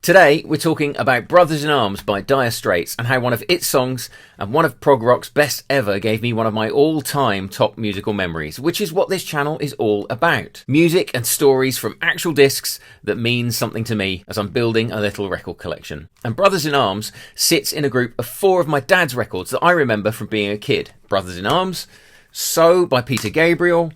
Today, we're talking about Brothers in Arms by Dire Straits and how one of its songs and one of prog rock's best ever gave me one of my all-time top musical memories, which is what this channel is all about. Music and stories from actual discs that mean something to me as I'm building a little record collection. And Brothers in Arms sits in a group of 4 of my dad's records that I remember from being a kid. Brothers in Arms, So by Peter Gabriel,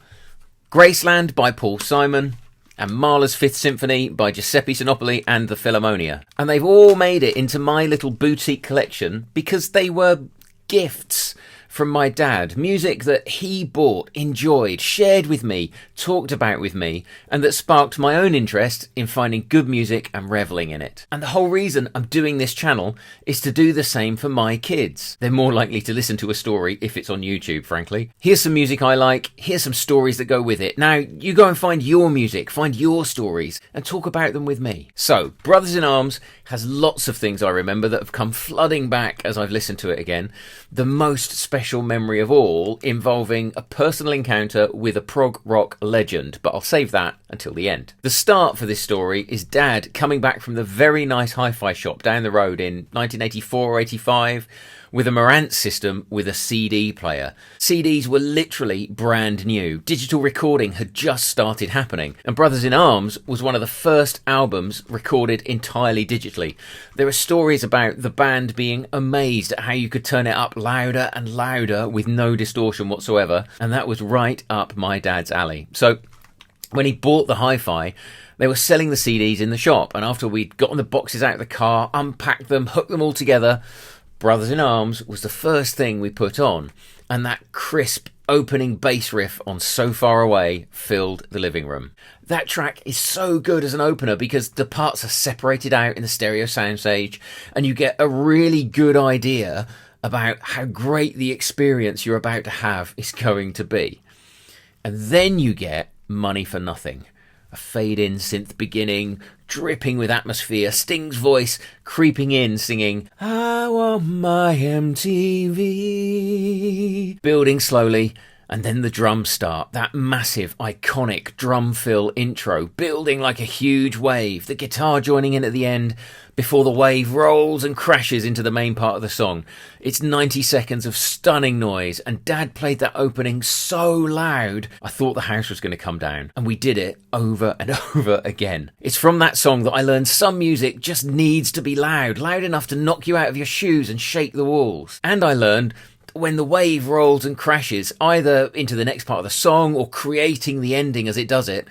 Graceland by Paul Simon, and Mahler's Fifth Symphony by Giuseppe Sinopoli and the Philharmonia. And they've all made it into my little boutique collection because they were gifts from my dad. Music that he bought, enjoyed, shared with me, talked about with me, and that sparked my own interest in finding good music and reveling in it. And the whole reason I'm doing this channel is to do the same for my kids. They're more likely to listen to a story if it's on YouTube, frankly. Here's some music I like, here's some stories that go with it. Now, you go and find your music, find your stories, and talk about them with me. So, Brothers in Arms has lots of things I remember that have come flooding back as I've listened to it again. The most special memory of all involving a personal encounter with a prog rock legend, but I'll save that until the end. The start for this story is Dad coming back from the very nice hi-fi shop down the road in 1984 or 85 with a Marantz system with a CD player. CDs were literally brand new. Digital recording had just started happening, and Brothers in Arms was one of the first albums recorded entirely digitally. There are stories about the band being amazed at how you could turn it up louder and louder with no distortion whatsoever, and that was right up my dad's alley. So when he bought the hi-fi, they were selling the CDs in the shop, and after we'd gotten the boxes out of the car, unpacked them, hooked them all together, Brothers in Arms was the first thing we put on, and that crisp opening bass riff on So Far Away filled the living room. That track is so good as an opener because the parts are separated out in the stereo soundstage, and you get a really good idea about how great the experience you're about to have is going to be. And then you get Money for Nothing. A fade-in synth beginning, dripping with atmosphere, Sting's voice creeping in, singing, I want my MTV. Building slowly, and then the drums start, that massive, iconic drum fill intro, building like a huge wave, the guitar joining in at the end, before the wave rolls and crashes into the main part of the song. It's 90 seconds of stunning noise, and Dad played that opening so loud, I thought the house was going to come down. And we did it over and over again. It's from that song that I learned some music just needs to be loud enough to knock you out of your shoes and shake the walls. And I learned when the wave rolls and crashes, either into the next part of the song or creating the ending as it does it,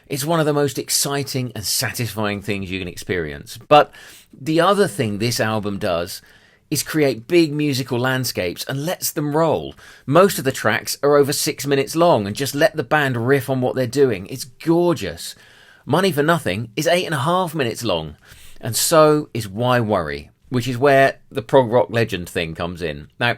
it's one of the most exciting and satisfying things you can experience. But the other thing this album does is create big musical landscapes and lets them roll. Most of the tracks are over 6 minutes long and just let the band riff on what they're doing. It's gorgeous. Money for Nothing is 8.5 minutes long, and so is Why Worry, which is where the prog rock legend thing comes in. Now,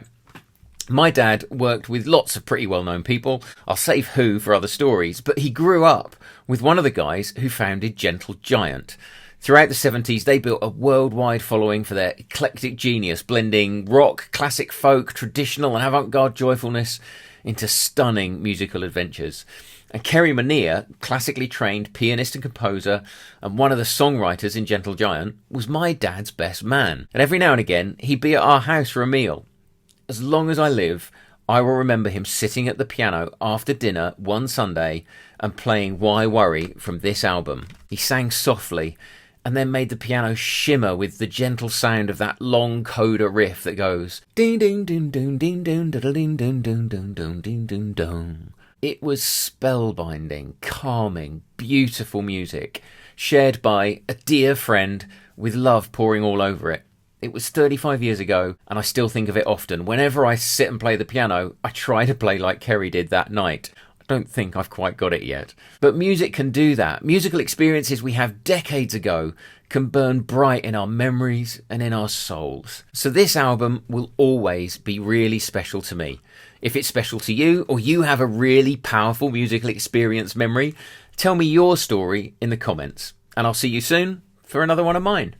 my dad worked with lots of pretty well-known people. I'll save who for other stories, but he grew up with one of the guys who founded Gentle Giant. Throughout the 70s, they built a worldwide following for their eclectic genius, blending rock, classic folk, traditional and avant-garde joyfulness into stunning musical adventures. And Kerry Mania, classically trained pianist and composer, and one of the songwriters in Gentle Giant, was my dad's best man. And every now and again, he'd be at our house for a meal. As long as I live, I will remember him sitting at the piano after dinner one Sunday and playing Why Worry from this album. He sang softly and then made the piano shimmer with the gentle sound of that long coda riff that goes ding ding ding ding ding ding ding ding ding ding ding ding ding ding. It was spellbinding, calming, beautiful music, shared by a dear friend with love pouring all over it. It was 35 years ago, and I still think of it often. Whenever I sit and play the piano, I try to play like Kerry did that night. I don't think I've quite got it yet. But music can do that. Musical experiences we have decades ago can burn bright in our memories and in our souls. So this album will always be really special to me. If it's special to you, or you have a really powerful musical experience memory, tell me your story in the comments. And I'll see you soon for another one of mine.